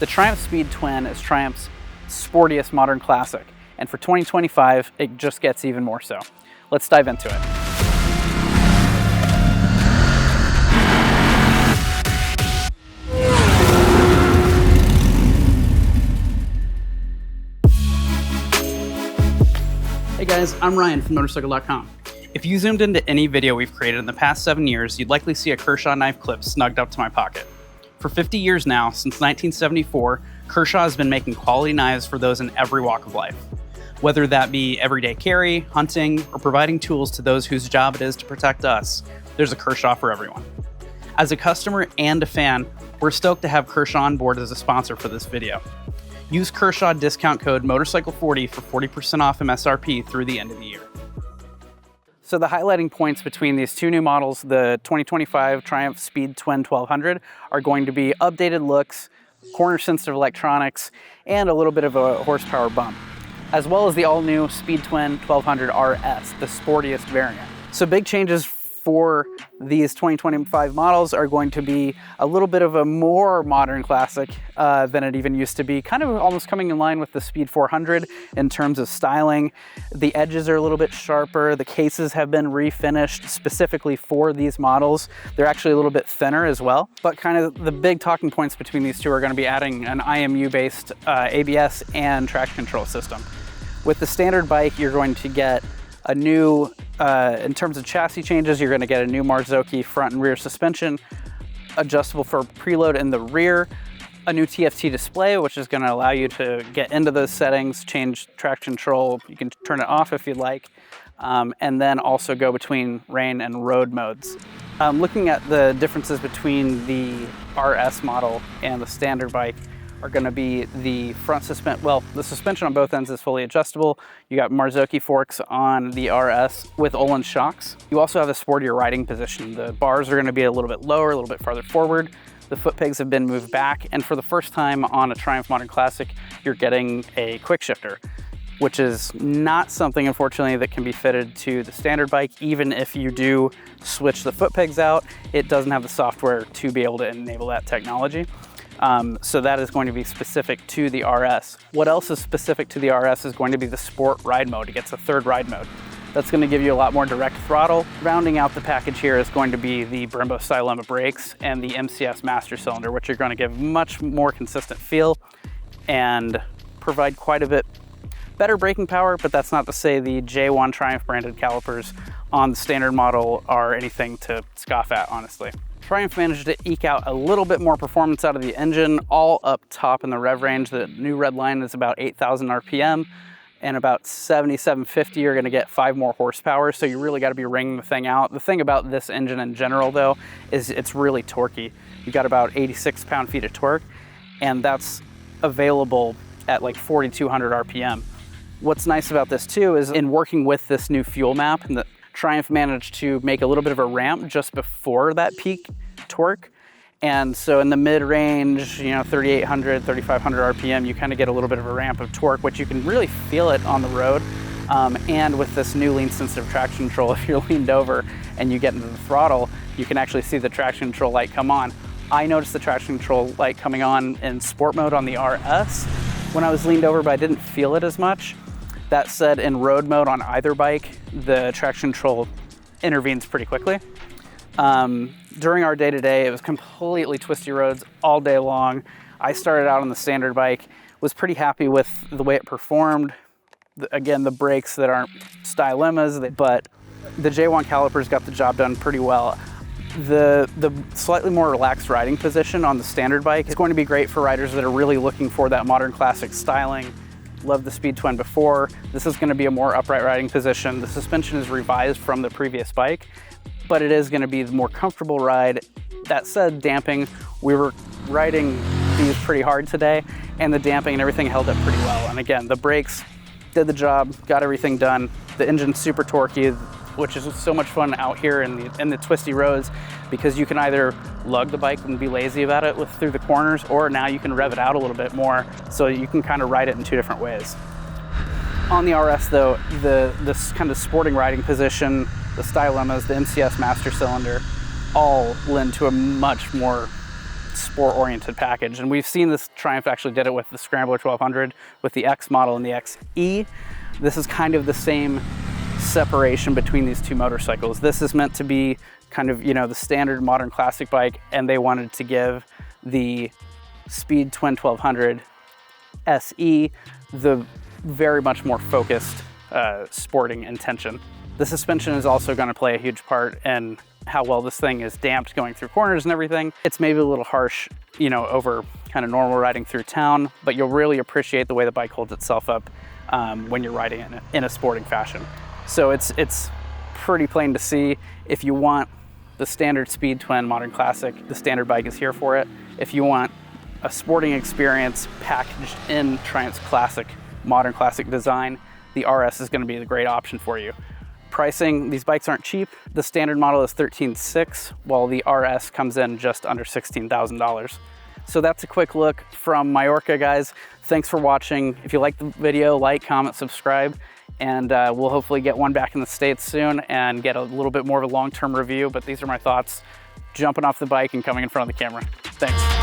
The Triumph Speed Twin is Triumph's sportiest modern classic, and for 2025, it just gets even more so. Let's dive into it. Hey guys, I'm Ryan from Motorcycle.com. If you zoomed into any video we've created in the past 7 years, you'd likely see a Kershaw knife clip snugged up to my pocket. For 50 years now, since 1974, Kershaw has been making quality knives for those in every walk of life. Whether that be everyday carry, hunting, or providing tools to those whose job it is to protect us, there's a Kershaw for everyone. As a customer and a fan, we're stoked to have Kershaw on board as a sponsor for this video. Use Kershaw discount code Motorcycle40 for 40% off MSRP through the end of the year. So the highlighting points between these two new models, the 2025 Triumph Speed Twin 1200, are going to be updated looks, corner-sensitive electronics, and a little bit of a horsepower bump, as well as the all-new Speed Twin 1200 RS, the sportiest variant. So big changes for these 2025 models are going to be a little bit of a more modern classic than it even used to be, kind of almost coming in line with the Speed 400 in terms of styling. The edges are a little bit sharper. The cases have been refinished specifically for these models. They're actually a little bit thinner as well, but kind of the big talking points between these two are going to be adding an IMU-based ABS and traction control system. With the standard bike, you're going to get a new, in terms of chassis changes, you're going to get a new Suzuki front and rear suspension, adjustable for preload in the rear, a new TFT display, which is going to allow you to get into those settings, change traction control. You can turn it off if you'd like, and then also go between rain and road modes. Looking at the differences between the RS model and the standard bike, are going to be the front suspension. Well, the suspension on both ends is fully adjustable. You got Suzuki forks on the RS with Olin shocks. You also have a sportier riding position. The bars are going to be a little bit lower, a little bit farther forward. The foot pegs have been moved back, and for the first time on a Triumph Modern Classic, you're getting a quick shifter, which is not something, unfortunately, that can be fitted to the standard bike. Even if you do switch the foot pegs out, it doesn't have the software to be able to enable that technology. So that is going to be specific to the RS. What else is specific to the RS is going to be the Sport Ride Mode. It gets a third ride mode. That's going to give you a lot more direct throttle. Rounding out the package here is going to be the Brembo Stylema brakes and the MCS Master Cylinder, which are going to give much more consistent feel and provide quite a bit better braking power, but that's not to say the J1 Triumph branded calipers on the standard model are anything to scoff at, honestly. Triumph managed to eke out a little bit more performance out of the engine, all up top in the rev range. The new red line is about 8,000 RPM, and about 7,750 you're gonna get 5 more horsepower, so you really gotta be wringing the thing out. The thing about this engine in general, though, is it's really torquey. You got about 86 pound-feet of torque, and that's available at like 4,200 RPM. What's nice about this, too, is in working with this new fuel map, and the Triumph managed to make a little bit of a ramp just before that peak torque. And so in the mid-range, 3,800, 3,500 RPM, you kind of get a little bit of a ramp of torque, which you can really feel it on the road. And with this new lean-sensitive traction control, if you're leaned over and you get into the throttle, you can actually see the traction control light come on. I noticed the traction control light coming on in sport mode on the RS when I was leaned over, but I didn't feel it as much. That said, in road mode on either bike, the traction control intervenes pretty quickly. During our day-to-day, it was completely twisty roads all day long. I started out on the standard bike, was pretty happy with the way it performed. Again, the brakes that aren't Stylemas, but the J1 calipers got the job done pretty well. The slightly more relaxed riding position on the standard bike is going to be great for riders that are really looking for that modern classic styling. Loved the Speed Twin before. This is going to be a more upright riding position. The suspension is revised from the previous bike, but it is going to be the more comfortable ride. That said, damping, we were riding these pretty hard today, and the damping and everything held up pretty well. And again, the brakes did the job, got everything done. The engine's super torquey, which is so much fun out here in the twisty roads, because you can either lug the bike and be lazy about it through the corners, or now you can rev it out a little bit more, so you can kind of ride it in 2 different ways. On the RS though, this kind of sporting riding position, the Stylemas, the MCS Master Cylinder, all lend to a much more sport-oriented package. And we've seen this, Triumph actually did it with the Scrambler 1200, with the X model and the XE. This is kind of the same separation between these two motorcycles. This is meant to be kind of, you know, the standard modern classic bike, and they wanted to give the Speed Twin 1200 SE the very much more focused sporting intention. The suspension is also going to play a huge part in how well this thing is damped going through corners and everything. It's maybe a little harsh, you know, over kind of normal riding through town, but you'll really appreciate the way the bike holds itself up when you're riding in a sporting fashion. So it's pretty plain to see. If you want the standard Speed Twin Modern Classic, the standard bike is here for it. If you want a sporting experience packaged in Triumph's classic, modern classic design, the RS is going to be the great option for you. Pricing, these bikes aren't cheap. The standard model is $13,600, while the RS comes in just under $16,000. So that's a quick look from Majorca, guys. Thanks for watching. If you like the video, like, comment, subscribe, and we'll hopefully get one back in the States soon and get a little bit more of a long-term review. But these are my thoughts jumping off the bike and coming in front of the camera. Thanks.